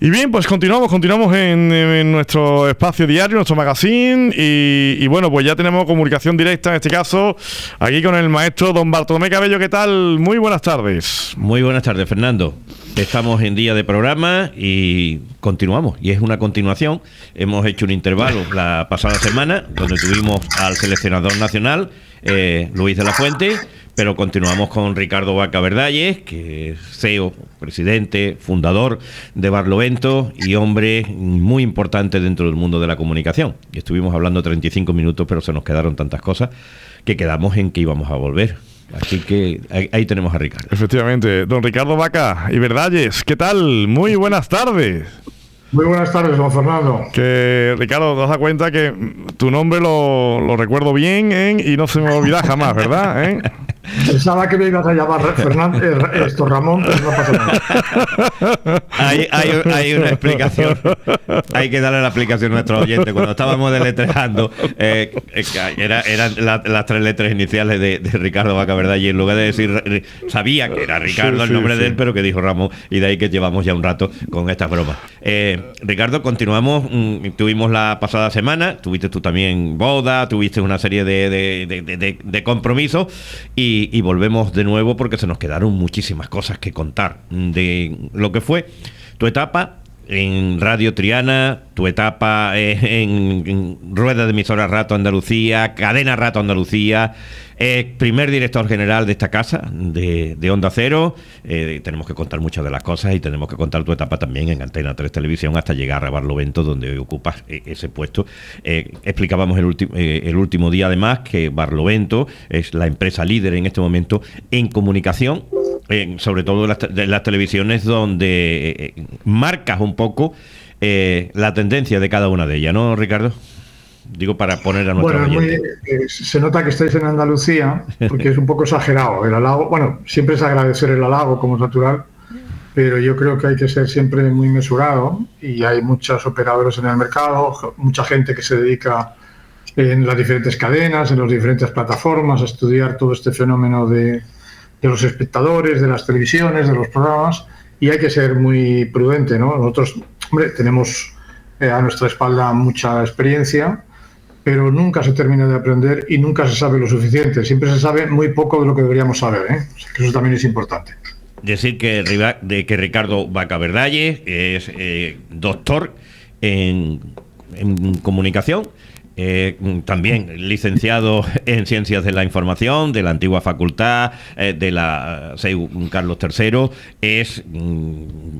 Y bien, pues continuamos en nuestro espacio diario, nuestro magazine, y bueno, pues ya tenemos comunicación directa, en este caso, aquí con el maestro don Bartolomé Cabello. ¿Qué tal? Muy buenas tardes. Muy buenas tardes, Fernando. Estamos en día de programa y continuamos, y es una continuación. Hemos hecho un intervalo la pasada semana, donde tuvimos al seleccionador nacional, Luis de la Fuente, pero continuamos con Ricardo Vaca Verdalles, que es CEO, presidente, fundador de Barlovento y hombre muy importante dentro del mundo de la comunicación. Y estuvimos hablando 35 minutos, pero se nos quedaron tantas cosas que quedamos en que íbamos a volver. Así que ahí tenemos a Ricardo. Efectivamente, don Ricardo Vaca y Verdalles, ¿qué tal? Muy buenas tardes. Muy buenas tardes, don Fernando. Que Ricardo, te das cuenta que tu nombre lo recuerdo bien, y no se me olvida jamás, ¿verdad? Pensaba que me ibas a llamar Ramón, pero no pasa nada. Hay una explicación. Hay que darle la explicación a nuestros oyentes. Cuando estábamos deletrejando, eran las tres letras iniciales de Ricardo Vaca Verdalles, y en lugar de decir, sabía que era Ricardo el nombre de él, pero que dijo Ramón, y de ahí que llevamos ya un rato con estas bromas. Ricardo, continuamos. Tuvimos la pasada semana, tuviste tú también boda, tuviste una serie de compromisos, y volvemos de nuevo porque se nos quedaron muchísimas cosas que contar de lo que fue tu etapa en Radio Triana, tu etapa en Rueda de Emisora Rato Andalucía, Cadena Rato Andalucía, primer director general de esta casa, de Onda Cero. Tenemos que contar muchas de las cosas, y tenemos que contar tu etapa también en Antena 3 Televisión hasta llegar a Barlovento, donde hoy ocupas ese puesto. Explicábamos el último día, además, que Barlovento es la empresa líder en este momento en comunicación, sobre todo de las televisiones, donde marcas un poco la tendencia de cada una de ellas, ¿no, Ricardo? Digo, para poner a nuestro oyente. Se nota que estáis en Andalucía, porque es un poco exagerado el halago. Bueno, siempre es agradecer el halago, como es natural, pero yo creo que hay que ser siempre muy mesurado, y hay muchos operadores en el mercado, mucha gente que se dedica en las diferentes cadenas, en las diferentes plataformas, a estudiar todo este fenómeno de los espectadores, de las televisiones, de los programas, y hay que ser muy prudente, ¿no? Nosotros, hombre, tenemos a nuestra espalda mucha experiencia, pero nunca se termina de aprender y nunca se sabe lo suficiente. Siempre se sabe muy poco de lo que deberíamos saber, ¿eh? O sea, que eso también es importante. Decir que Ricardo Vaca Verdalles es doctor en comunicación, también licenciado en Ciencias de la Información de la antigua facultad de la CEU Carlos III, es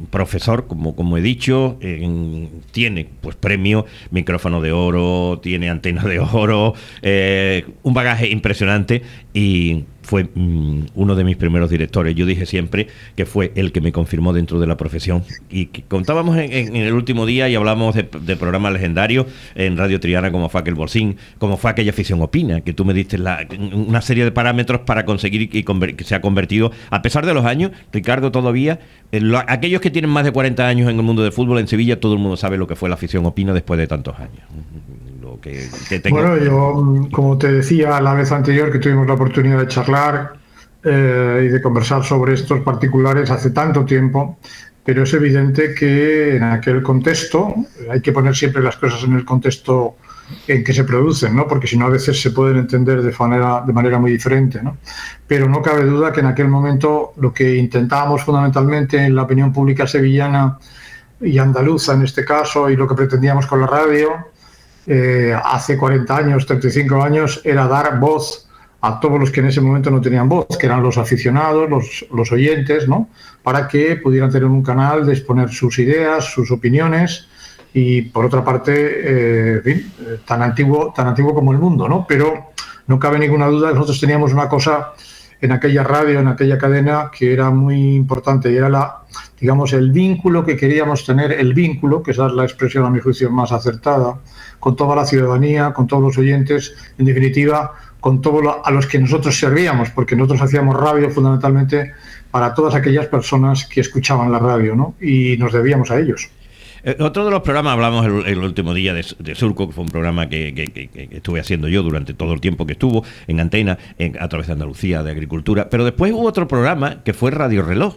profesor, como he dicho, tiene pues premio Micrófono de Oro, tiene Antena de Oro, un bagaje impresionante, y fue uno de mis primeros directores. Yo dije siempre que fue el que me confirmó dentro de la profesión, y que contábamos en el último día y hablamos de programas legendarios en Radio Triana, como fue aquel Bolsín, como fue aquella Afición Opina, que tú me diste una serie de parámetros para conseguir que se ha convertido, a pesar de los años, Ricardo, todavía, aquellos que tienen más de 40 años en el mundo del fútbol, en Sevilla, todo el mundo sabe lo que fue la Afición Opina después de tantos años. Que tengo. Bueno, yo, como te decía la vez anterior que tuvimos la oportunidad de charlar y de conversar sobre estos particulares hace tanto tiempo, pero es evidente que en aquel contexto hay que poner siempre las cosas en el contexto en que se producen, ¿no? Porque si no, a veces se pueden entender de manera muy diferente, ¿no? Pero no cabe duda que en aquel momento lo que intentábamos fundamentalmente en la opinión pública sevillana y andaluza en este caso, y lo que pretendíamos con la radio hace 40 años, 35 años, era dar voz a todos los que en ese momento no tenían voz, que eran los aficionados, los oyentes, ¿no? Para que pudieran tener un canal de exponer sus ideas, sus opiniones, y por otra parte, en fin, tan antiguo como el mundo, ¿no? Pero no cabe ninguna duda que nosotros teníamos una cosa en aquella radio, en aquella cadena, que era muy importante, y era el vínculo que queríamos tener, que esa es la expresión a mi juicio más acertada, con toda la ciudadanía, con todos los oyentes, en definitiva, con todos a los que nosotros servíamos, porque nosotros hacíamos radio fundamentalmente para todas aquellas personas que escuchaban la radio, ¿no? Y nos debíamos a ellos. Otro de los programas, hablamos el último día de Surco, que fue un programa que estuve haciendo yo durante todo el tiempo que estuvo en Antena, a través de Andalucía, de Agricultura, pero después hubo otro programa que fue Radio Reloj,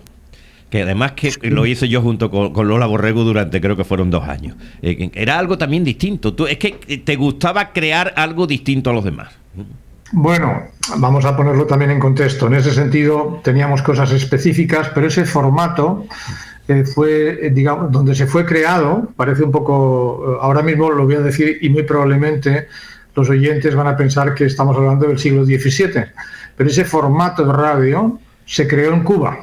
que además que lo hice yo junto con Lola Borrego durante, creo que fueron 2 años. Era algo también distinto. Es que te gustaba crear algo distinto a los demás. Bueno, vamos a ponerlo también en contexto. En ese sentido teníamos cosas específicas, pero ese formato fue, digamos, donde se fue creado, parece un poco, ahora mismo lo voy a decir y muy probablemente los oyentes van a pensar que estamos hablando del siglo XVII, pero ese formato de radio se creó en Cuba,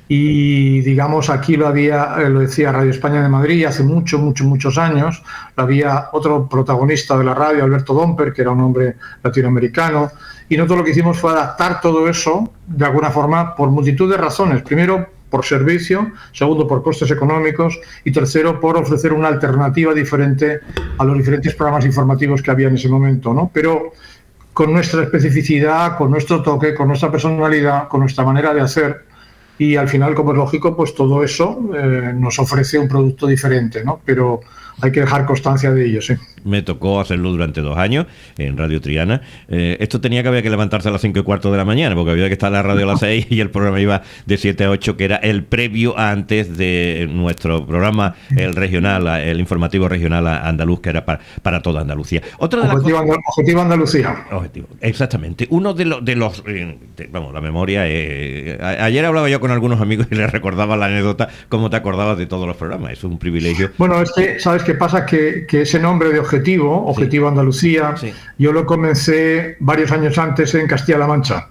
y digamos aquí lo decía Radio España de Madrid hace muchos años, había otro protagonista de la radio, Alberto Domper, que era un hombre latinoamericano, y nosotros lo que hicimos fue adaptar todo eso de alguna forma por multitud de razones. Primero, por servicio, segundo, por costes económicos, y tercero, por ofrecer una alternativa diferente a los diferentes programas informativos que había en ese momento, ¿no? Pero con nuestra especificidad, con nuestro toque, con nuestra personalidad, con nuestra manera de hacer, y al final, como es lógico, pues todo eso nos ofrece un producto diferente, ¿no? Pero hay que dejar constancia de ello, sí. Me tocó hacerlo durante 2 años en Radio Triana. Esto había que levantarse a las 5:15 de la mañana, porque había que estar en la radio a las 6 y el programa iba de 7 a 8, que era el previo antes de nuestro programa, el regional, el informativo regional andaluz, que era para toda Andalucía. Objetivo Andalucía. Objetivo, exactamente. Uno de los vamos, la memoria. Ayer hablaba yo con algunos amigos y les recordaba la anécdota, cómo te acordabas de todos los programas. Eso es un privilegio. Bueno, es que, ¿sabes qué pasa? Que ese nombre de Objetivo sí. Andalucía, sí. Yo lo comencé varios años antes en Castilla-La Mancha.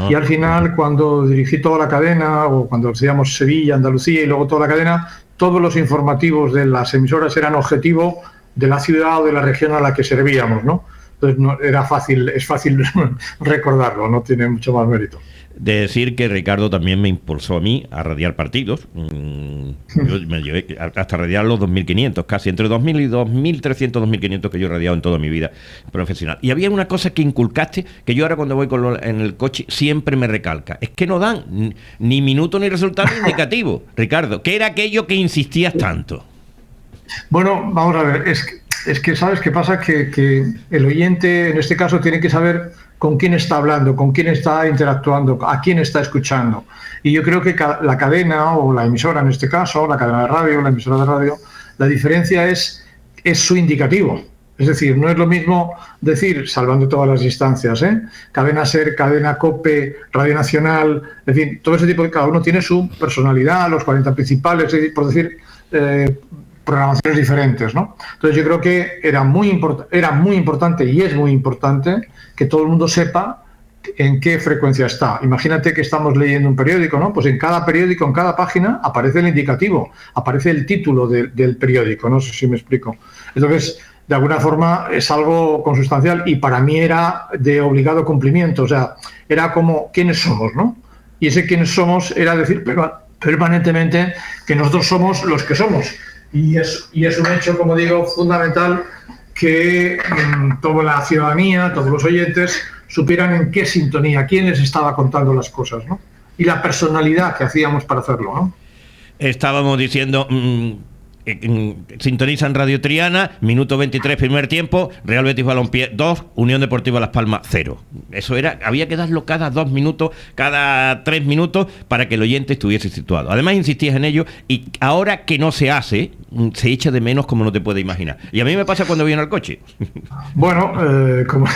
Y al final, cuando dirigí toda la cadena, o cuando decíamos Sevilla, Andalucía y luego toda la cadena, todos los informativos de las emisoras eran objetivo de la ciudad o de la región a la que servíamos, ¿no? Entonces es fácil recordarlo, no tiene mucho más mérito. De decir que Ricardo también me impulsó a mí a radiar partidos. Yo me llevé hasta radiar los 2.500, casi entre 2.000 y 2.300, 2.500 que yo he radiado en toda mi vida profesional. Y había una cosa que inculcaste, que yo ahora cuando voy en el coche siempre me recalca. Es que no dan ni minuto ni resultado indicativo. Ricardo, ¿qué era aquello que insistías tanto? Bueno, vamos a ver, es que ¿sabes qué pasa? Que el oyente, en este caso, tiene que saber con quién está hablando, con quién está interactuando, a quién está escuchando. Y yo creo que la cadena, o la emisora en este caso, la cadena de radio, la emisora de radio, la diferencia es su indicativo. Es decir, no es lo mismo decir, salvando todas las distancias, Cadena SER, Cadena COPE, Radio Nacional, en fin, todo ese tipo de... Cada uno tiene su personalidad, los 40 principales, por decir... programaciones diferentes, ¿no? Entonces yo creo que era muy importante y es muy importante que todo el mundo sepa en qué frecuencia está. Imagínate que estamos leyendo un periódico, ¿no? Pues en cada periódico, en cada página, aparece el indicativo, aparece el título del periódico, no sé si me explico. Entonces, de alguna forma es algo consustancial y para mí era de obligado cumplimiento, o sea, era como quiénes somos, ¿no? Y ese quiénes somos era decir permanentemente que nosotros somos los que somos. Y es un hecho, como digo, fundamental que toda la ciudadanía, todos los oyentes, supieran en qué sintonía, quién les estaba contando las cosas, ¿no? Y la personalidad que hacíamos para hacerlo, ¿no? Estábamos diciendo... sintonizan Radio Triana, minuto 23, primer tiempo, Real Betis Balompié 2, Unión Deportiva Las Palmas 0. Eso había que darlo cada 2 minutos, cada 3 minutos, para que el oyente estuviese situado. Además insistías en ello, y ahora que no se hace, se echa de menos como no te puedes imaginar. Y a mí me pasa cuando voy en el coche. Bueno, como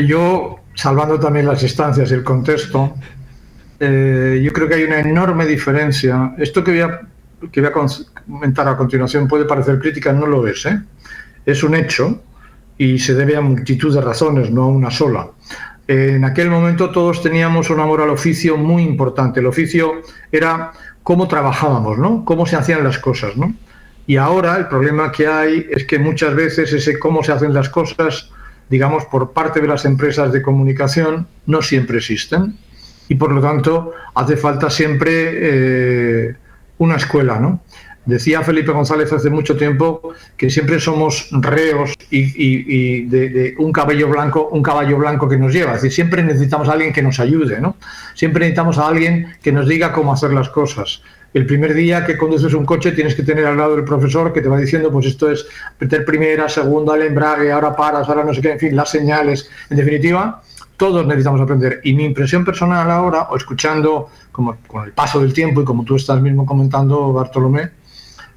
yo, salvando también las distancias y el contexto, yo creo que hay una enorme diferencia. Esto que voy a comentar a continuación puede parecer crítica, no lo es, es un hecho y se debe a multitud de razones, no a una sola. En aquel momento todos teníamos un amor al oficio muy importante. El oficio era cómo trabajábamos, ¿no? Cómo se hacían las cosas, ¿no? Y ahora el problema que hay es que muchas veces ese cómo se hacen las cosas, digamos, por parte de las empresas de comunicación, no siempre existen y por lo tanto hace falta siempre una escuela, ¿no? Decía Felipe González hace mucho tiempo que siempre somos reos y de un caballo blanco que nos lleva. Es decir, siempre necesitamos a alguien que nos ayude, ¿no? Siempre necesitamos a alguien que nos diga cómo hacer las cosas. El primer día que conduces un coche tienes que tener al lado el profesor que te va diciendo, pues esto es meter primera, segunda, el embrague, ahora paras, ahora no sé qué, en fin, las señales. En definitiva, todos necesitamos aprender. Y mi impresión personal ahora, o escuchando como con el paso del tiempo y como tú estás mismo comentando, Bartolomé,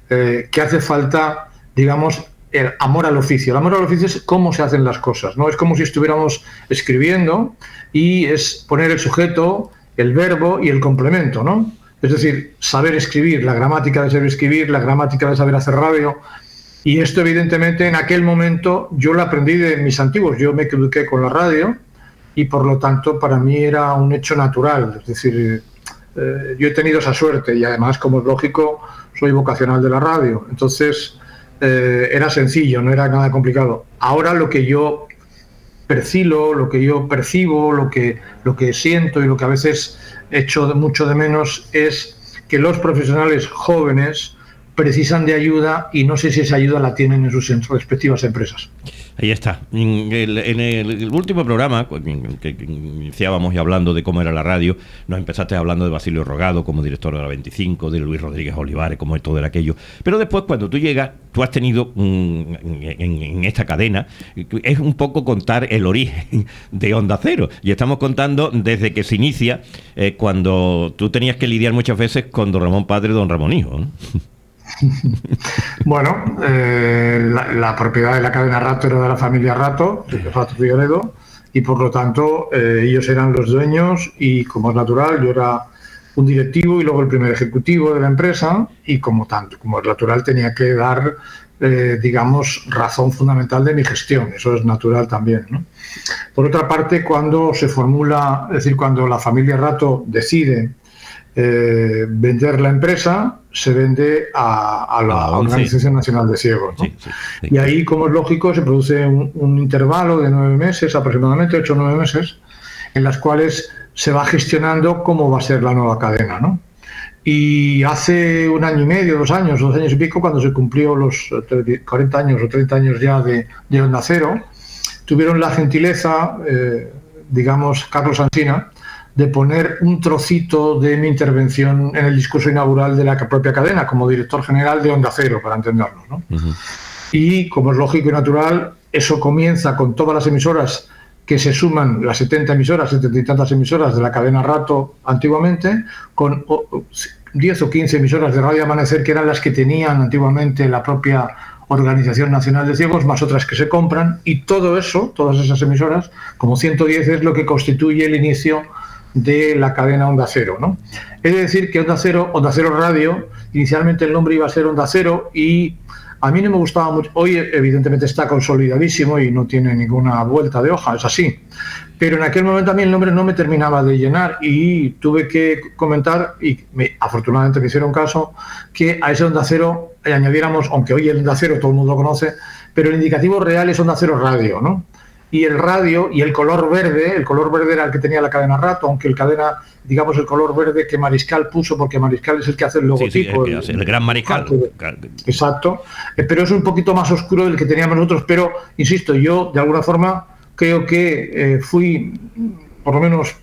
que hace falta, digamos, el amor al oficio. El amor al oficio es cómo se hacen las cosas, ¿no? Es como si estuviéramos escribiendo y es poner el sujeto, el verbo y el complemento, ¿no? Es decir, saber escribir, la gramática de saber escribir, la gramática de saber hacer radio. Y esto, evidentemente, en aquel momento yo lo aprendí de mis antiguos. Yo me eduqué con la radio y, por lo tanto, para mí era un hecho natural. Es decir, yo he tenido esa suerte y, además, como es lógico, soy vocacional de la radio. Entonces, era sencillo, no era nada complicado. Ahora lo que yo percilo, lo que yo percibo, lo que siento y lo que a veces echo mucho de menos es que los profesionales jóvenes precisan de ayuda y no sé si esa ayuda la tienen en sus respectivas empresas. Ahí está. En el último programa que iniciábamos y hablando de cómo era la radio, nos empezaste hablando de Basilio Rogado como director de la 25, de Luis Rodríguez Olivares como todo era aquello. Pero después, cuando tú llegas, tú has tenido en esta cadena, es un poco contar el origen de Onda Cero. Y estamos contando desde que se inicia, cuando tú tenías que lidiar muchas veces con don Ramón Padre y don Ramón Hijo, ¿no? Bueno, la propiedad de la cadena Rato era de la familia Rato, de Rato Figueredo, y por lo tanto ellos eran los dueños y, como es natural, yo era un directivo y luego el primer ejecutivo de la empresa y, como es natural, tenía que dar, digamos, razón fundamental de mi gestión. Eso es natural también, ¿no? Por otra parte, cuando se formula, es decir, cuando la familia Rato decide vender la empresa, se vende a la Organización Nacional de Ciegos, ¿no? Sí. Y ahí, como es lógico, se produce un intervalo de 9 meses, aproximadamente 8 o 9 meses, en las cuales se va gestionando cómo va a ser la nueva cadena, ¿no? Y hace 1 año y medio, 2 años y pico, cuando se cumplió los 40 años o 30 años ya de Onda Cero, tuvieron la gentileza, digamos, Carlos Ansina, de poner un trocito de mi intervención en el discurso inaugural de la propia cadena, como director general de Onda Cero, para entendernos, ¿no? Uh-huh. Y, como es lógico y natural, eso comienza con todas las emisoras que se suman, las 70 y tantas emisoras de la cadena Rato antiguamente, con 10 o 15 emisoras de Radio Amanecer, que eran las que tenían antiguamente la propia Organización Nacional de Ciegos, más otras que se compran, y todo eso, todas esas emisoras, como 110, es lo que constituye el inicio de la cadena Onda Cero, ¿no? Es decir, que Onda Cero Radio, inicialmente el nombre iba a ser Onda Cero y a mí no me gustaba mucho. Hoy evidentemente está consolidadísimo y no tiene ninguna vuelta de hoja, es así. Pero en aquel momento a mí el nombre no me terminaba de llenar y tuve que comentar, y afortunadamente me hicieron caso, que a ese Onda Cero le añadiéramos, aunque hoy el Onda Cero todo el mundo lo conoce, pero el indicativo real es Onda Cero Radio, ¿no? Y el radio y el color verde era el que tenía la cadena Rato, aunque el color verde que Mariscal puso, porque Mariscal es el que hace el logotipo. Sí, el gran Mariscal. Exacto. Pero es un poquito más oscuro del que teníamos nosotros, pero, insisto, yo de alguna forma creo que fui, por lo menos,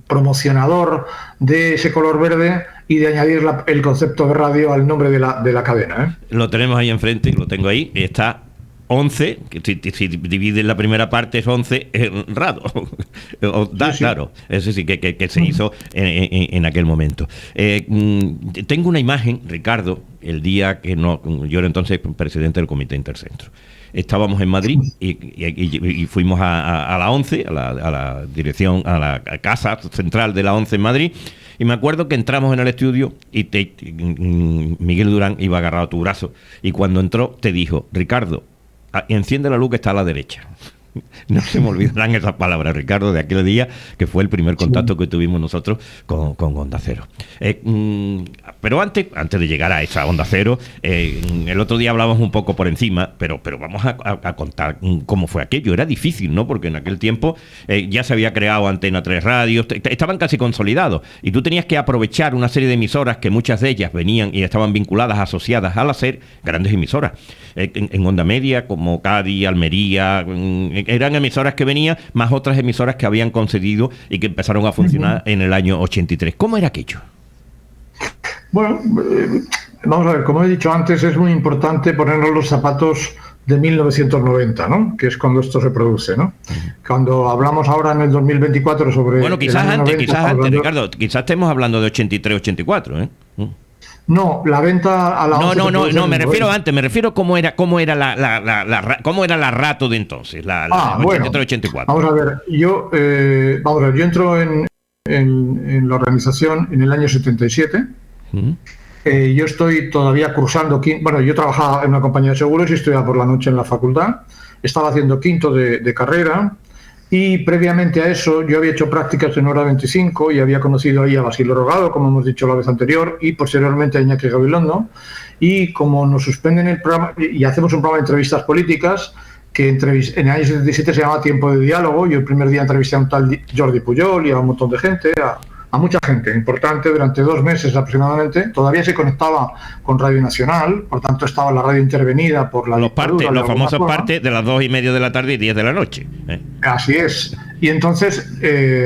promocionador de ese color verde y de añadir el concepto de radio al nombre de la cadena, ¿eh? Lo tenemos ahí enfrente, lo tengo ahí, está 11, que si divide la primera parte es 11, Rado. Sí. Claro, eso sí que se hizo en aquel momento. Tengo una imagen, Ricardo, el día que yo era entonces presidente del Comité Intercentro. Estábamos en Madrid y fuimos a la 11, a la dirección, a la casa central de la 11 en Madrid. Y me acuerdo que entramos en el estudio y Miguel Durán iba agarrado a tu brazo. Y cuando entró te dijo: Ricardo, enciende la luz que está a la derecha. No se me olvidarán esas palabras, Ricardo, de aquel día, que fue el primer contacto que tuvimos nosotros con Onda Cero. Pero antes de llegar a esa Onda Cero, el otro día hablábamos un poco por encima, pero vamos a contar cómo fue aquello. Era difícil, ¿no? Porque en aquel tiempo ya se había creado Antena 3 Radios, estaban casi consolidados, y tú tenías que aprovechar una serie de emisoras que muchas de ellas venían y estaban vinculadas, asociadas al hacer grandes emisoras. En Onda Media, como Cádiz, Almería, eran emisoras que venían, más otras emisoras que habían concedido y que empezaron a funcionar en el año 83. ¿Cómo era aquello? Bueno, vamos a ver, como he dicho antes, es muy importante ponernos los zapatos de 1990, ¿no? Que es cuando esto se produce, ¿no? Cuando hablamos ahora en el 2024 sobre... Bueno, quizás antes, Ricardo, quizás estemos hablando de 83, 84, ¿eh? No, la venta a la... No, me refiero antes, me refiero cómo era la Rato de entonces, la 83, 84. Vamos a ver, yo entro en la organización en el año 77. Yo estoy todavía cursando, yo trabajaba en una compañía de seguros y estudiaba por la noche en la facultad, estaba haciendo quinto de carrera, y previamente a eso yo había hecho prácticas en Hora 25 y había conocido ahí a Basilio Rogado, como hemos dicho la vez anterior, y posteriormente a Iñaki Gabilondo, y como nos suspenden el programa y hacemos un programa de entrevistas políticas que en el año 77 se llamaba Tiempo de Diálogo. Yo el primer día entrevisté a un tal Jordi Pujol y a un montón de gente, a mucha gente importante durante 2 meses aproximadamente. Todavía se conectaba con Radio Nacional, por tanto estaba la radio intervenida por la los famosos partes de las 2:30 de la tarde y 10 de la noche. Así es. Y entonces,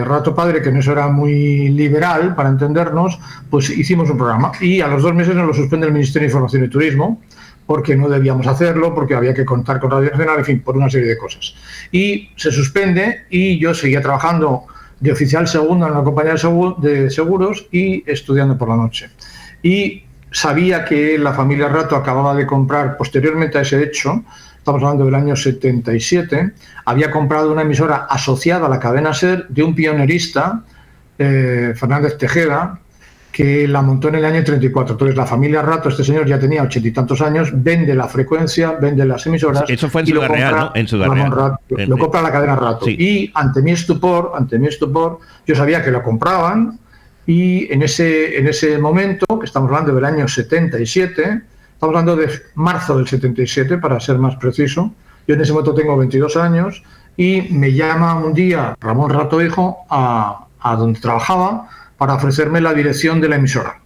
Rato Padre, que en eso era muy liberal, para entendernos, pues hicimos un programa. Y a los 2 meses nos lo suspende el Ministerio de Información y Turismo, porque no debíamos hacerlo, porque había que contar con Radio Nacional, en fin, por una serie de cosas. Y se suspende y yo seguía trabajando de oficial segundo en una compañía de seguros y estudiando por la noche. Y sabía que la familia Rato acababa de comprar, posteriormente a ese hecho, estamos hablando del año 77, había comprado una emisora asociada a la cadena SER de un pionerista, Fernández Tejeda, que la montó en el año 34. Entonces la familia Rato, este señor ya tenía 80 y tantos años, vende la frecuencia, vende las emisoras. Eso fue en Ciudad Real, ¿no? En Ciudad Real. Lo compra la cadena Rato. Sí. Y ante mi estupor, yo sabía que lo compraban, y en ese momento, que estamos hablando del año 77, estamos hablando de marzo del 77, para ser más preciso, yo en ese momento tengo 22 años, y me llama un día Ramón Rato Hijo a donde trabajaba, para ofrecerme la dirección de la emisora.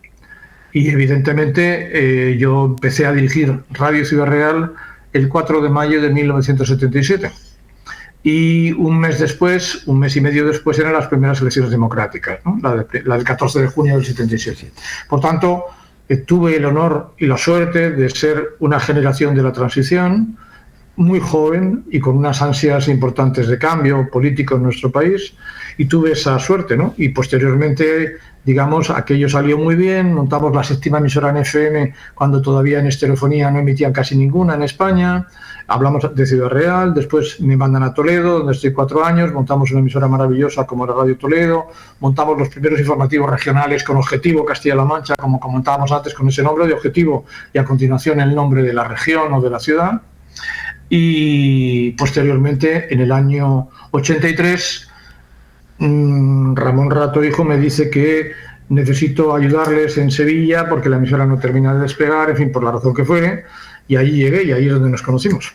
Y evidentemente yo empecé a dirigir Radio Ciudad Real el 4 de mayo de 1977. Y un mes y medio después, eran las primeras elecciones democráticas, ¿no? La del 14 de junio del 77. Por tanto, tuve el honor y la suerte de ser una generación de la transición, muy joven y con unas ansias importantes de cambio político en nuestro país, y tuve esa suerte, ¿no? Y posteriormente, digamos, aquello salió muy bien, montamos la 7ª emisora en FM, cuando todavía en estereofonía no emitían casi ninguna en España. Hablamos de Ciudad Real, después me mandan a Toledo, donde estoy 4 años, montamos una emisora maravillosa como era Radio Toledo, montamos los primeros informativos regionales con Objetivo Castilla-La Mancha, como comentábamos antes, con ese nombre de Objetivo, y a continuación el nombre de la región o de la ciudad. Y posteriormente, en el año 83, Ramón Rato Hijo me dice que necesito ayudarles en Sevilla porque la emisora no termina de despegar, en fin, por la razón que fuere, y ahí llegué, y ahí es donde nos conocimos.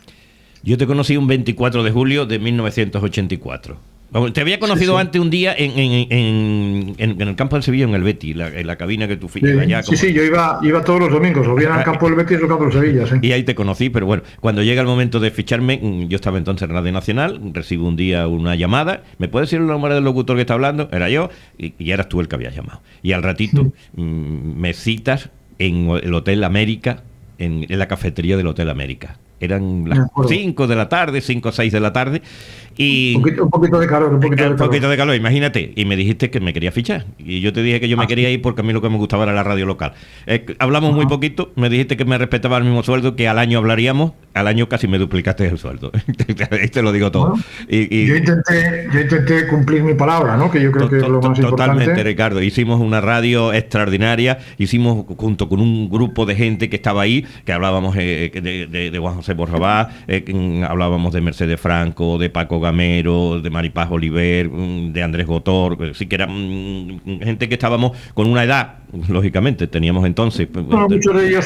Yo te conocí un 24 de julio de 1984. Te había conocido antes un día en el campo del Sevilla, en el Betis, en la cabina que tú fuiste allá. Sí, yo iba todos los domingos, o bien al campo del Betis o al campo del Sevilla. Sí. Y ahí te conocí, pero bueno, cuando llega el momento de ficharme, yo estaba entonces en Radio Nacional, recibo un día una llamada, ¿me puedes decir el nombre del locutor que está hablando? Era yo, y eras tú el que habías llamado. Y al ratito me citas en el Hotel América, en la cafetería del Hotel América. Eran las 5 de la tarde, 5 o 6 de la tarde. Y un poquito de calor, un poquito de calor, imagínate. Y me dijiste que me quería fichar. Y yo te dije que yo me quería ir porque a mí lo que me gustaba era la radio local. Hablamos muy poquito, me dijiste que me respetaba el mismo sueldo, que al año hablaríamos, al año casi me duplicaste el sueldo. Te lo digo todo. Bueno, yo intenté cumplir mi palabra, ¿no? Que yo creo que es lo más importante. Totalmente, Ricardo. Hicimos una radio extraordinaria, hicimos junto con un grupo de gente que estaba ahí, que hablábamos de Juan José Borrabá, hablábamos de Mercedes Franco, de Paco Gamero, de Maripaz Oliver, de Andrés Gotor, sí que era gente que estábamos con una edad, lógicamente, teníamos entonces. Bueno,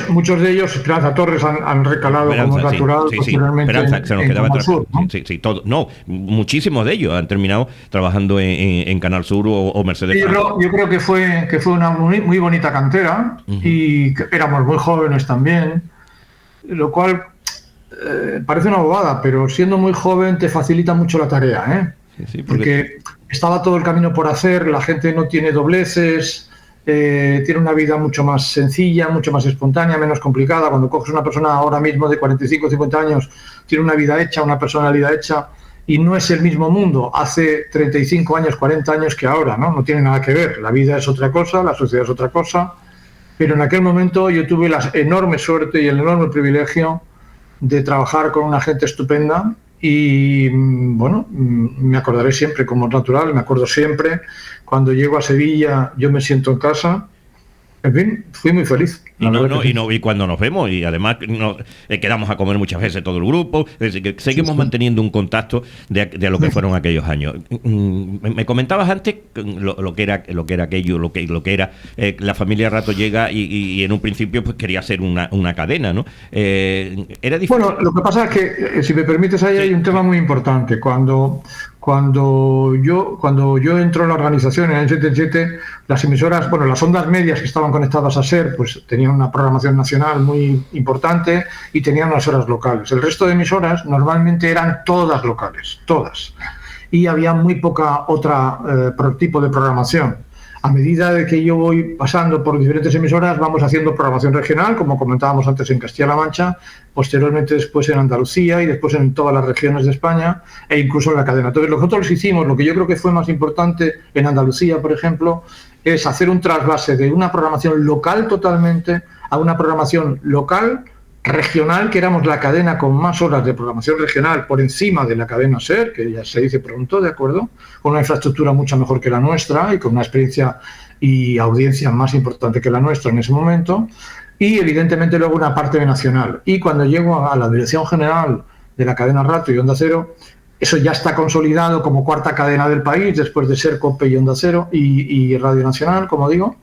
muchos de ellos, Esperanza Torres, han recalado como natural, posteriormente Esperanza, se nos quedaba Canal Sur, ¿no? Sí, todo. No, muchísimos de ellos han terminado trabajando en Canal Sur o Mercedes Franco. Yo creo que fue una muy bonita cantera, y éramos muy jóvenes también, lo cual parece una bobada, pero siendo muy joven te facilita mucho la tarea, ¿eh? Sí, porque estaba todo el camino por hacer, la gente no tiene dobleces, tiene una vida mucho más sencilla, mucho más espontánea, menos complicada. Cuando coges una persona ahora mismo de 45 o 50 años, tiene una vida hecha, una personalidad hecha, y no es el mismo mundo hace 35 años, 40 años que ahora, ¿no? No tiene nada que ver. La vida es otra cosa, la sociedad es otra cosa, pero en aquel momento yo tuve la enorme suerte y el enorme privilegio de trabajar con una gente estupenda y, bueno, me acordaré siempre, como es natural, me acuerdo siempre. Cuando llego a Sevilla, yo me siento en casa. En fin, fui muy feliz. Y cuando nos vemos, y además quedamos a comer muchas veces todo el grupo, es decir, que seguimos manteniendo un contacto de lo que fueron aquellos años. Me comentabas antes lo que era aquello, lo que era la familia Rato Llega y en un principio pues quería hacer una cadena, ¿no? Era difícil. Bueno, lo que pasa es que, si me permites, ahí hay un tema muy importante. Cuando yo entro en la organización en el 77, las emisoras, bueno, las ondas medias que estaban conectadas a SER, pues tenían una programación nacional muy importante y tenían unas horas locales. El resto de emisoras normalmente eran todas locales, todas. Y había muy poca otra tipo de programación. A medida de que yo voy pasando por diferentes emisoras, vamos haciendo programación regional, como comentábamos antes en Castilla-La Mancha, posteriormente después en Andalucía y después en todas las regiones de España e incluso en la cadena. Entonces, nosotros hicimos, lo que yo creo que fue más importante en Andalucía, por ejemplo, es hacer un trasvase de una programación local totalmente a una programación local, regional, que éramos la cadena con más horas de programación regional por encima de la cadena SER, que ya se dice pronto, ¿de acuerdo? Con una infraestructura mucho mejor que la nuestra y con una experiencia y audiencia más importante que la nuestra en ese momento, y evidentemente luego una parte nacional. Y cuando llego a la dirección general de la cadena Rato y Onda Cero, eso ya está consolidado como cuarta cadena del país, después de SER, COPE y Onda Cero y Radio Nacional, como digo,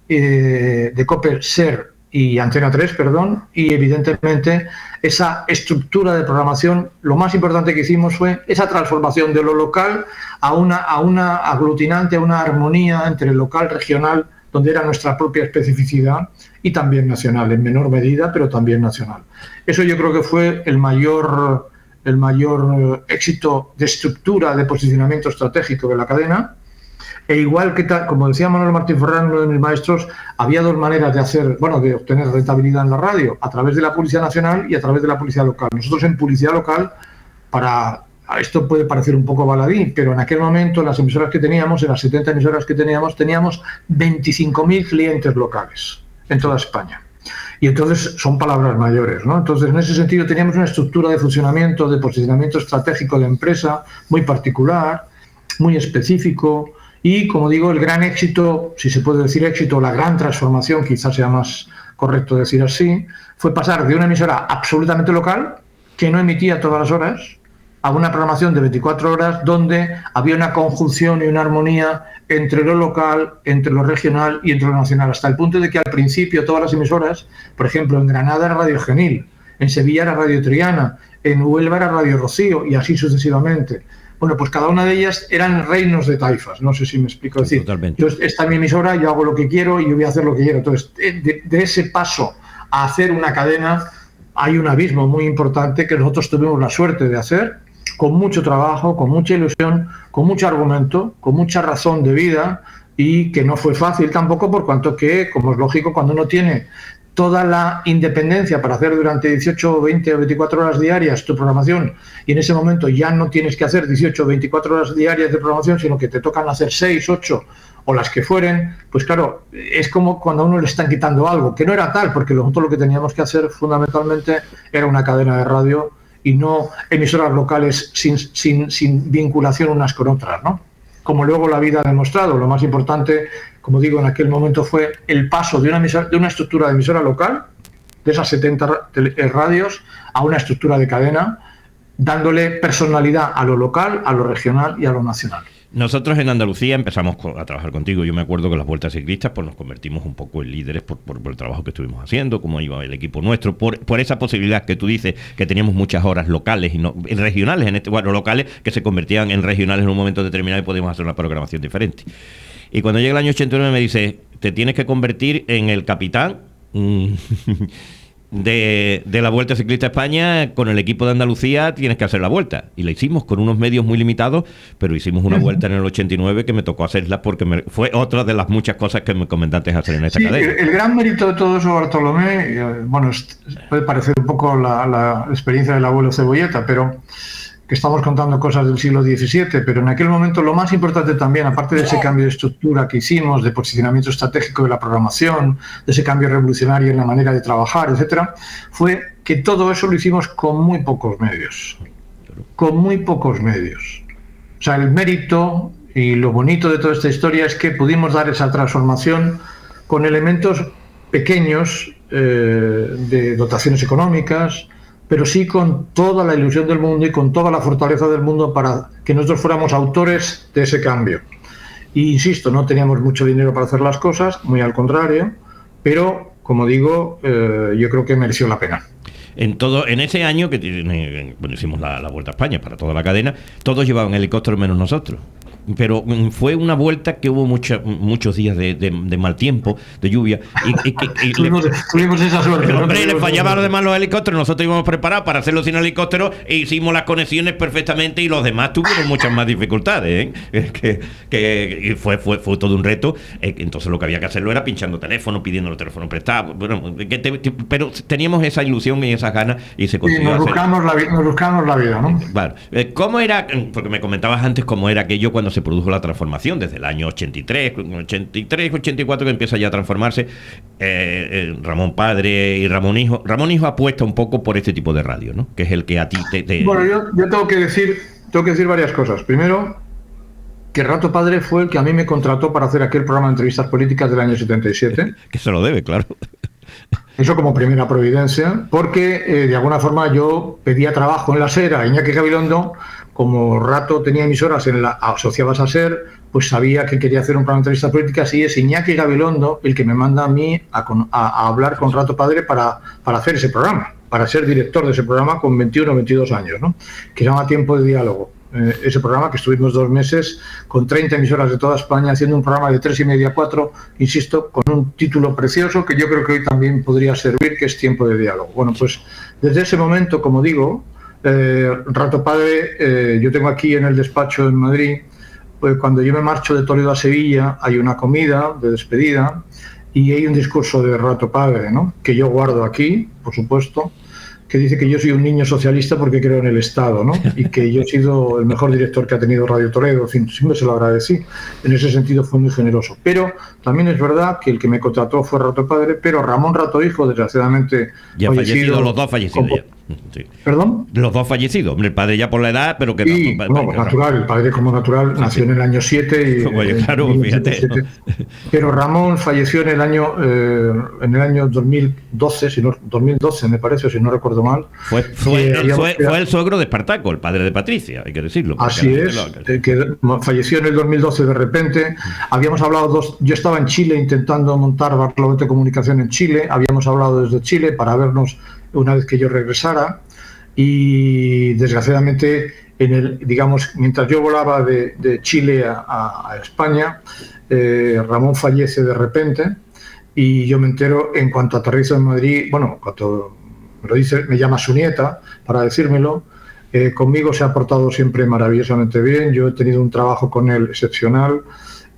de COPE, SER y Antena 3, perdón, y evidentemente esa estructura de programación, lo más importante que hicimos fue esa transformación de lo local a una aglutinante, a una armonía entre el local, regional, donde era nuestra propia especificidad, y también nacional, en menor medida, pero también nacional. Eso yo creo que fue el mayor éxito de estructura, de posicionamiento estratégico de la cadena. E igual que, como decía Manuel Martín Ferrán, uno de mis maestros, había dos maneras de obtener rentabilidad en la radio, a través de la publicidad nacional y a través de la publicidad local. Nosotros en publicidad local, esto puede parecer un poco baladí, pero en aquel momento las emisoras que teníamos, en las 70 emisoras que teníamos 25.000 clientes locales en toda España. Y entonces son palabras mayores, ¿no? Entonces, en ese sentido teníamos una estructura de funcionamiento, de posicionamiento estratégico de empresa muy particular, muy específico. Y, como digo, el gran éxito, si se puede decir éxito, la gran transformación, quizás sea más correcto decir así, fue pasar de una emisora absolutamente local, que no emitía todas las horas, a una programación de 24 horas donde había una conjunción y una armonía entre lo local, entre lo regional y entre lo nacional, hasta el punto de que al principio todas las emisoras, por ejemplo, en Granada era Radio Genil, en Sevilla era Radio Triana, en Huelva era Radio Rocío y así sucesivamente. Bueno, pues cada una de ellas eran reinos de taifas, no sé si me explico. Sí, decir, yo, esta es mi emisora, yo hago lo que quiero y yo voy a hacer lo que quiero. Entonces, de ese paso a hacer una cadena hay un abismo muy importante que nosotros tuvimos la suerte de hacer, con mucho trabajo, con mucha ilusión, con mucho argumento, con mucha razón de vida, y que no fue fácil tampoco, por cuanto que, como es lógico, cuando uno tiene toda la independencia para hacer durante 18, 20 o 24 horas diarias tu programación, y en ese momento ya no tienes que hacer 18 o 24 horas diarias de programación, sino que te tocan hacer 6, 8 o las que fueren, pues claro, es como cuando a uno le están quitando algo, que no era tal, porque nosotros lo que teníamos que hacer fundamentalmente era una cadena de radio y no emisoras locales sin vinculación unas con otras, ¿no? Como luego la vida ha demostrado. Lo más importante, como digo, en aquel momento fue el paso de una estructura de emisora local, de esas 70 radios, a una estructura de cadena, dándole personalidad a lo local, a lo regional y a lo nacional. Nosotros en Andalucía empezamos a trabajar contigo. Yo me acuerdo que las Vueltas Ciclistas pues nos convertimos un poco en líderes por el trabajo que estuvimos haciendo, cómo iba el equipo nuestro, por esa posibilidad que tú dices, que teníamos muchas horas locales y no regionales, locales que se convertían en regionales en un momento determinado y podíamos hacer una programación diferente. Y cuando llega el año 89 me dice, te tienes que convertir en el capitán de la Vuelta Ciclista a España, con el equipo de Andalucía tienes que hacer la vuelta. Y la hicimos con unos medios muy limitados, pero hicimos una vuelta en el 89 que me tocó hacerla porque fue otra de las muchas cosas que me comentaste hacer en esta cadena. El gran mérito de todo eso, Bartolomé, bueno, puede parecer un poco la experiencia del abuelo Cebolleta, pero que estamos contando cosas del siglo XVII, pero en aquel momento lo más importante también, aparte de ese cambio de estructura que hicimos, de posicionamiento estratégico de la programación, de ese cambio revolucionario en la manera de trabajar, etcétera, fue que todo eso lo hicimos con muy pocos medios. Con muy pocos medios. O sea, el mérito y lo bonito de toda esta historia es que pudimos dar esa transformación con elementos pequeños de dotaciones económicas, pero sí con toda la ilusión del mundo y con toda la fortaleza del mundo para que nosotros fuéramos autores de ese cambio. Y insisto, no teníamos mucho dinero para hacer las cosas, muy al contrario, pero, como digo, yo creo que mereció la pena. En ese año que hicimos la Vuelta a España para toda la cadena, todos llevaban helicóptero menos nosotros. Pero fue una vuelta que hubo muchos días de mal tiempo, de lluvia. Y tuvimos esa suerte. Hombre, le fallaban los demás los helicópteros. Nosotros íbamos preparados para hacerlo sin helicóptero e hicimos las conexiones perfectamente y los demás tuvieron muchas más dificultades. Y fue todo un reto. Entonces lo que había que hacerlo era pinchando teléfono, pidiendo los teléfonos prestados. Bueno, pero teníamos esa ilusión y esas ganas y se consiguió nos buscamos la vida, ¿no? Claro. ¿Cómo era? Porque me comentabas antes cómo era aquello cuando se produjo la transformación, desde el año 84 que empieza ya a transformarse. Ramón Padre y Ramón Hijo. Ramón Hijo apuesta un poco por este tipo de radio, ¿no? Que es el que a ti te... Bueno, yo tengo que decir varias cosas. Primero, que Rato Padre fue el que a mí me contrató para hacer aquel programa de entrevistas políticas del año 77. Que se lo debe, claro. Eso como primera providencia, porque de alguna forma yo pedía trabajo en la SER a Iñaki Gabilondo. Como Rato tenía emisoras asociadas a SER, pues sabía que quería hacer un programa de entrevistas políticas y es Iñaki Gabilondo el que me manda a mí a hablar con Rato Padre para hacer ese programa, para ser director de ese programa con 21 o 22 años, ¿no? Que se llama Tiempo de Diálogo. Ese programa que estuvimos 2 meses con 30 emisoras de toda España haciendo un programa de 3:30 a 4, insisto, con un título precioso que yo creo que hoy también podría servir, que es Tiempo de Diálogo. Bueno, pues desde ese momento, como digo, Rato Padre, yo tengo aquí en el despacho en Madrid, pues cuando yo me marcho de Toledo a Sevilla hay una comida de despedida y hay un discurso de Rato Padre, ¿no? Que yo guardo aquí, por supuesto, que dice que yo soy un niño socialista porque creo en el Estado, ¿no? Y que yo he sido el mejor director que ha tenido Radio Toledo, en fin, siempre se lo agradecí. En ese sentido fue muy generoso. Pero también es verdad que el que me contrató fue Rato Padre, pero Ramón Rato Hijo, desgraciadamente, ya fallecido, los dos fallecidos ya. Sí. ¿Perdón? Los dos fallecidos, el padre ya por la edad, pero que sí, no, natural, el padre como natural nació en el año 7 y oye, claro, fíjate. Pero Ramón falleció en el año 2012, 2012 me parece, si no recuerdo mal. Fue el suegro de Espartaco, el padre de Patricia, hay que decirlo. Así es, que falleció en el 2012 de repente. Habíamos hablado yo estaba en Chile intentando montar Barlovento Comunicación en Chile, habíamos hablado desde Chile para vernos una vez que yo regresara y desgraciadamente mientras yo volaba de Chile a España, Ramón fallece de repente y yo me entero en cuanto aterrizo en Madrid, bueno, cuando me lo dice, me llama su nieta para decírmelo. Conmigo se ha portado siempre maravillosamente bien, yo he tenido un trabajo con él excepcional,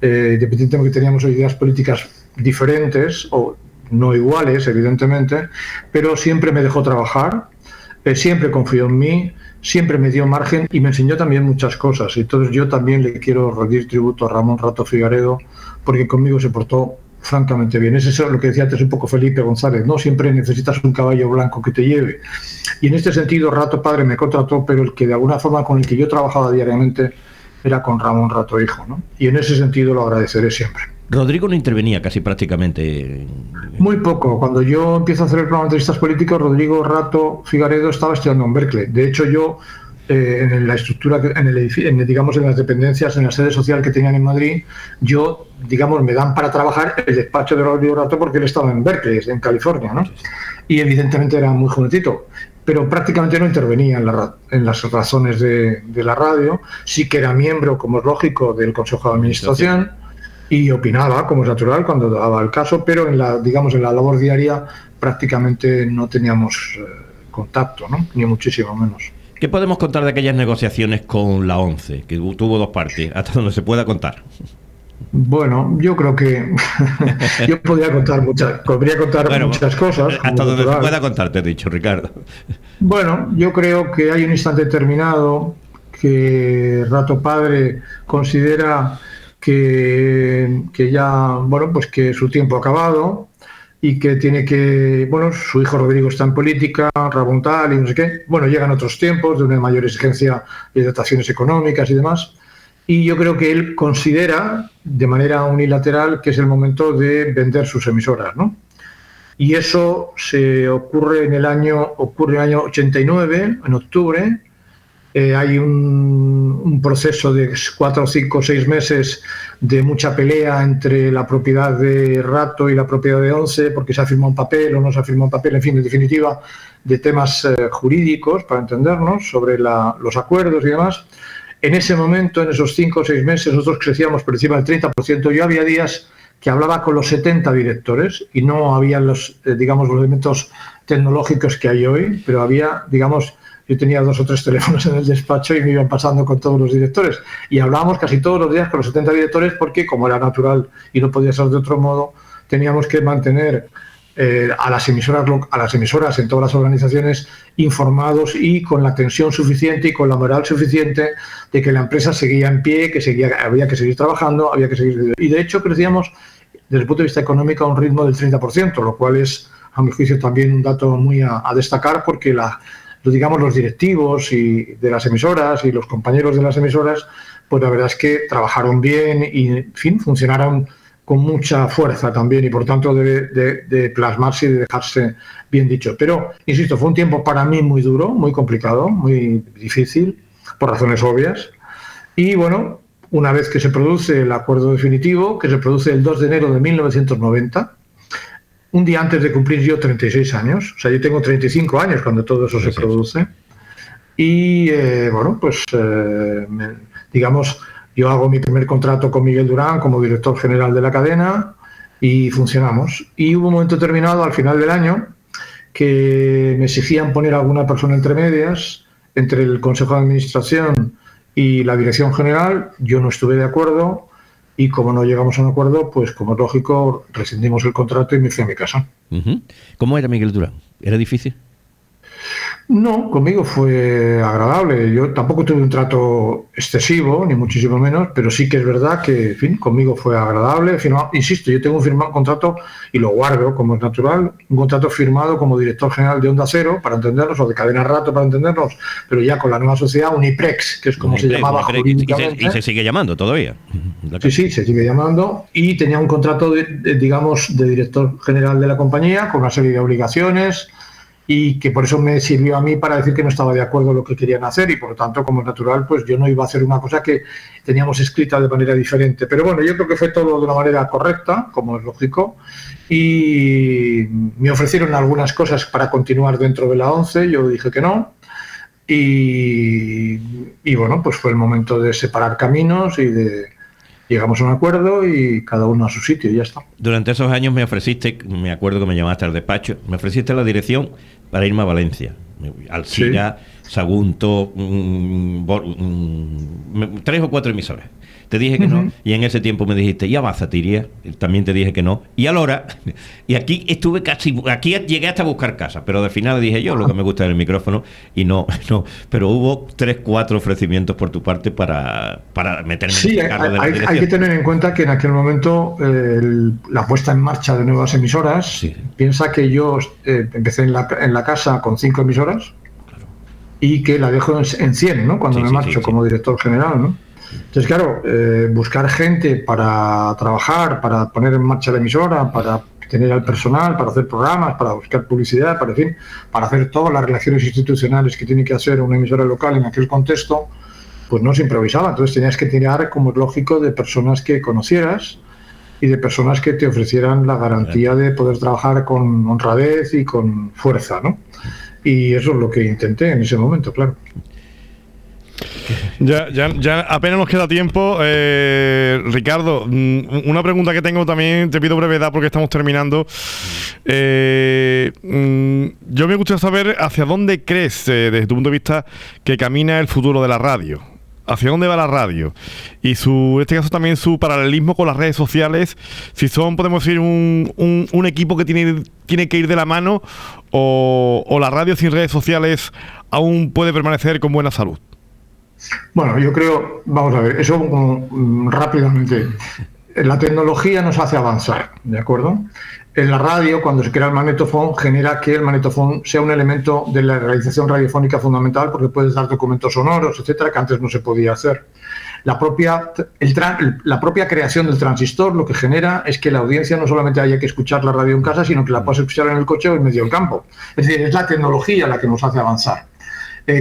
independientemente de que teníamos ideas políticas diferentes o no iguales, evidentemente, pero siempre me dejó trabajar, siempre confió en mí, siempre me dio margen y me enseñó también muchas cosas. Entonces yo también le quiero rendir tributo a Ramón Rato Figaredo, porque conmigo se portó francamente bien. Es eso lo que decía antes un poco Felipe González, ¿no? Siempre necesitas un caballo blanco que te lleve. Y en este sentido Rato Padre me contrató, pero el que de alguna forma con el que yo trabajaba diariamente era con Ramón Rato Hijo, ¿no? Y en ese sentido lo agradeceré siempre. Rodrigo no intervenía casi prácticamente. Muy poco. Cuando yo empiezo a hacer el programa de entrevistas políticas, Rodrigo Rato Figaredo estaba estudiando en Berkeley. De hecho, yo en la estructura, digamos, en las dependencias, en la sede social que tenían en Madrid, yo, digamos, me dan para trabajar el despacho de Rodrigo Rato porque él estaba en Berkeley, en California, ¿no? Y evidentemente era muy jovencito, pero prácticamente no intervenía en las razones de la radio. Sí que era miembro, como es lógico, del Consejo de Administración. Y opinaba, como es natural, cuando daba el caso, pero en la labor diaria prácticamente no teníamos contacto, ¿no? Ni muchísimo menos. ¿Qué podemos contar de aquellas negociaciones con la ONCE, que tuvo dos partes, hasta donde se pueda contar? Bueno, yo creo que yo podría contar muchas cosas. Hasta donde se pueda contar, te he dicho, Ricardo. Bueno, yo creo que hay un instante determinado que Rato Padre considera que ya, bueno, pues que su tiempo ha acabado y que tiene que, bueno, su hijo Rodrigo está en política, Ramón tal y no sé qué. Bueno, llegan otros tiempos de una mayor exigencia de dotaciones económicas y demás. Y yo creo que él considera de manera unilateral que es el momento de vender sus emisoras, ¿no? Y eso ocurre en el año 89, en octubre. Hay un proceso de 4, 5, 6 meses de mucha pelea entre la propiedad de Rato y la propiedad de ONCE, porque se ha firmado un papel o no se ha firmado un papel, en fin, en definitiva, de temas jurídicos, para entendernos, sobre los acuerdos y demás. En ese momento, en esos 5 o 6 meses, nosotros crecíamos por encima del 30%. Yo había días que hablaba con los 70 directores y no había los elementos tecnológicos que hay hoy, pero había, yo tenía 2 o 3 teléfonos en el despacho y me iban pasando con todos los directores. Y hablábamos casi todos los días con los 70 directores porque, como era natural y no podía ser de otro modo, teníamos que mantener a las emisoras en todas las organizaciones informados y con la tensión suficiente y con la moral suficiente de que la empresa seguía en pie, había que seguir trabajando, había que seguir. Y de hecho crecíamos desde el punto de vista económico a un ritmo del 30%, lo cual es, a mi juicio, también un dato muy a destacar, porque los directivos y de las emisoras y los compañeros de las emisoras, pues la verdad es que trabajaron bien y, en fin, funcionaron con mucha fuerza también, y por tanto de plasmarse y de dejarse bien dicho. Pero, insisto, fue un tiempo para mí muy duro, muy complicado, muy difícil, por razones obvias. Y bueno, una vez que se produce el acuerdo definitivo, que se produce el 2 de enero de 1990, un día antes de cumplir yo 36 años, o sea, yo tengo 35 años cuando todo eso se produce, y bueno, pues yo hago mi primer contrato con Miguel Durán como director general de la cadena y funcionamos. Y hubo un momento determinado, al final del año, que me exigían poner a alguna persona entre medias, entre el Consejo de Administración y la Dirección General. Yo no estuve de acuerdo y, como no llegamos a un acuerdo, pues como es lógico, rescindimos el contrato y me fui a mi casa. ¿Cómo era Miguel Durán? ¿Era difícil? No, conmigo fue agradable. Yo tampoco tuve un trato excesivo, ni muchísimo menos, pero sí que es verdad que, en fin, conmigo fue agradable. Insisto, yo tengo un contrato, y lo guardo como es natural, un contrato firmado como director general de Onda Cero, para entendernos, o de Cadena Rato, para entendernos, pero ya con la nueva sociedad, Uniprex, que es como se llamaba jurídicamente. Y se sigue llamando todavía. Sí, se sigue llamando. Y tenía un contrato, de director general de la compañía, con una serie de obligaciones, y que por eso me sirvió a mí para decir que no estaba de acuerdo en lo que querían hacer, y por lo tanto, como es natural, pues yo no iba a hacer una cosa que teníamos escrita de manera diferente. Pero bueno, yo creo que fue todo de una manera correcta, como es lógico, y me ofrecieron algunas cosas para continuar dentro de la ONCE, yo dije que no, y bueno, pues fue el momento de separar caminos y llegamos a un acuerdo y cada uno a su sitio y ya está. Durante esos años me ofreciste, me acuerdo que me llamaste al despacho, me ofreciste la dirección para irme a Valencia. Alcira, sí. Sagunto, 3 o 4 emisoras. Te dije que no, y en ese tiempo me dijiste, y a Baza te iría, también te dije que no, y a Lora, y aquí estuve aquí llegué hasta a buscar casa, pero al final dije yo lo que me gusta del micrófono, y no, pero hubo 3, 4 ofrecimientos por tu parte para meterme en el cargo de la dirección. Hay que tener en cuenta que en aquel momento la puesta en marcha de nuevas emisoras, sí. Piensa que yo empecé en la casa con 5 emisoras, claro. Y que la dejo en 100, ¿no? Cuando me marcho como director general, ¿no? Entonces, claro, buscar gente para trabajar, para poner en marcha la emisora, para tener al personal, para hacer programas, para buscar publicidad, para hacer todas las relaciones institucionales que tiene que hacer una emisora local en aquel contexto, pues no se improvisaba. Entonces tenías que tirar, como es lógico, de personas que conocieras y de personas que te ofrecieran la garantía de poder trabajar con honradez y con fuerza, ¿no? Y eso es lo que intenté en ese momento, claro. Ya apenas nos queda tiempo. Ricardo, una pregunta que tengo también, te pido brevedad porque estamos terminando. Yo me gustaría saber hacia dónde crees, desde tu punto de vista, que camina el futuro de la radio. ¿Hacia dónde va la radio? Y en este caso también su paralelismo con las redes sociales, si son, podemos decir, un equipo que tiene que ir de la mano, o la radio sin redes sociales aún puede permanecer con buena salud. Bueno, yo creo, vamos a ver, eso rápidamente. La tecnología nos hace avanzar, ¿de acuerdo? En la radio, cuando se crea el magnetofón, genera que el magnetofón sea un elemento de la realización radiofónica fundamental, porque puedes dar documentos sonoros, etcétera, que antes no se podía hacer. La propia creación del transistor lo que genera es que la audiencia no solamente haya que escuchar la radio en casa, sino que la puedas escuchar en el coche o en medio del campo. Es decir, es la tecnología la que nos hace avanzar.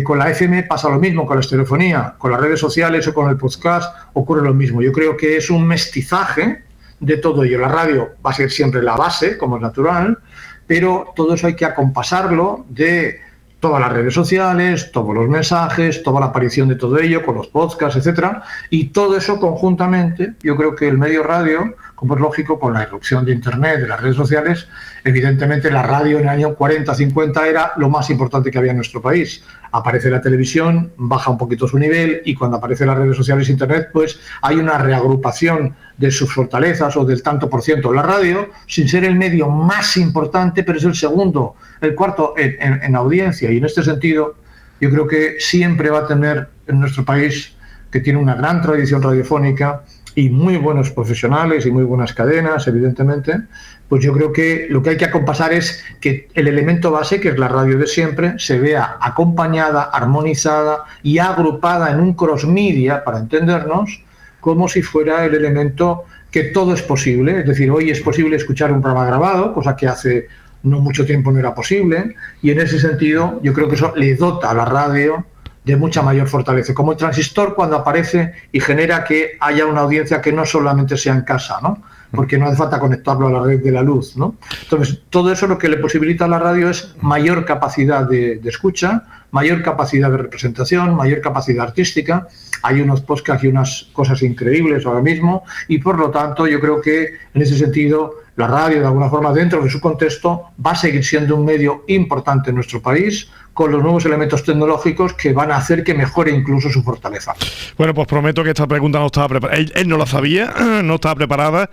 Con la FM pasa lo mismo, con la estereofonía, con las redes sociales o con el podcast ocurre lo mismo. Yo creo que es un mestizaje de todo ello. La radio va a ser siempre la base, como es natural, pero todo eso hay que acompasarlo de todas las redes sociales, todos los mensajes, toda la aparición de todo ello, con los podcasts, etcétera, y todo eso conjuntamente. Yo creo que el medio radio, como es lógico, con la irrupción de Internet, de las redes sociales, evidentemente la radio en el año 40-50 era lo más importante que había en nuestro país. Aparece la televisión, baja un poquito su nivel, y cuando aparecen las redes sociales e Internet, pues hay una reagrupación de sus fortalezas o del tanto por ciento. La radio, sin ser el medio más importante, pero es el segundo, el cuarto en audiencia, y en este sentido yo creo que siempre va a tener en nuestro país, que tiene una gran tradición radiofónica y muy buenos profesionales y muy buenas cadenas, evidentemente, pues yo creo que lo que hay que acompasar es que el elemento base, que es la radio de siempre, se vea acompañada, armonizada y agrupada en un cross-media, para entendernos, como si fuera el elemento que todo es posible. Es decir, hoy es posible escuchar un programa grabado, cosa que hace no mucho tiempo no era posible, y en ese sentido yo creo que eso le dota a la radio de mucha mayor fortaleza, como el transistor cuando aparece y genera que haya una audiencia que no solamente sea en casa, ¿no? Porque no hace falta conectarlo a la red de la luz, ¿no? Entonces, todo eso lo que le posibilita a la radio es mayor capacidad de escucha, mayor capacidad de representación, mayor capacidad artística. Hay unos podcasts y unas cosas increíbles ahora mismo, y por lo tanto yo creo que en ese sentido la radio, de alguna forma, dentro de su contexto, va a seguir siendo un medio importante en nuestro país, con los nuevos elementos tecnológicos que van a hacer que mejore incluso su fortaleza. Bueno, pues prometo que esta pregunta no estaba preparada. Él no la sabía, no estaba preparada,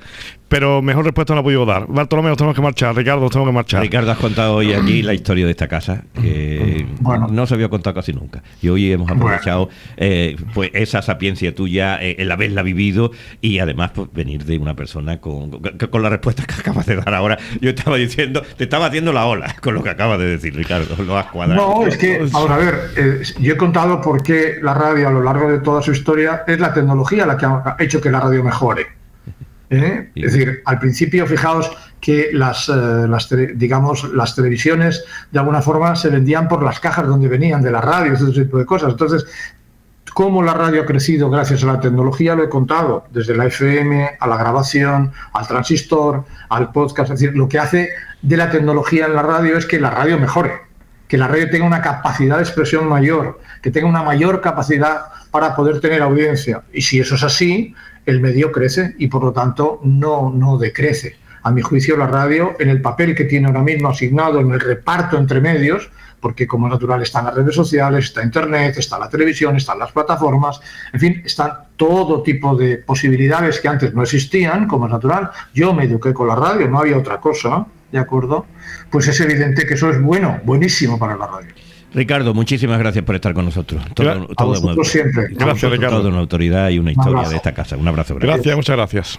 pero mejor respuesta no la he podido dar. Bartolomé, nos tenemos que marchar. Ricardo, nos tenemos que marchar. Ricardo, has contado hoy aquí la historia de esta casa, que no se había contado casi nunca. Y hoy hemos aprovechado pues esa sapiencia tuya, el haberla vivido, y además pues, venir de una persona con la respuesta que acabas de dar ahora. Yo estaba diciendo, te estaba haciendo la ola con lo que acabas de decir, Ricardo. Lo has cuadrado. No, es que, vamos a ver, yo he contado por qué la radio a lo largo de toda su historia es la tecnología la que ha hecho que la radio mejore. Es decir, al principio, fijaos que las televisiones de alguna forma se vendían por las cajas donde venían de la radio, ese tipo de cosas. Entonces, cómo la radio ha crecido gracias a la tecnología lo he contado, desde la FM a la grabación, al transistor, al podcast. Es decir, lo que hace de la tecnología en la radio es que la radio mejore, que la radio tenga una capacidad de expresión mayor, que tenga una mayor capacidad para poder tener audiencia. Y si eso es así, el medio crece y por lo tanto no decrece. A mi juicio, la radio, en el papel que tiene ahora mismo asignado en el reparto entre medios, porque como es natural están las redes sociales, está Internet, está la televisión, están las plataformas, en fin, están todo tipo de posibilidades que antes no existían, como es natural. Yo me eduqué con la radio, no había otra cosa, ¿de acuerdo? Pues es evidente que eso es buenísimo para la radio. Ricardo, muchísimas gracias por estar con nosotros. Todo siempre. Gracias, Ricardo. Toda una autoridad y una historia de esta casa. Un abrazo. Gracias, muchas gracias.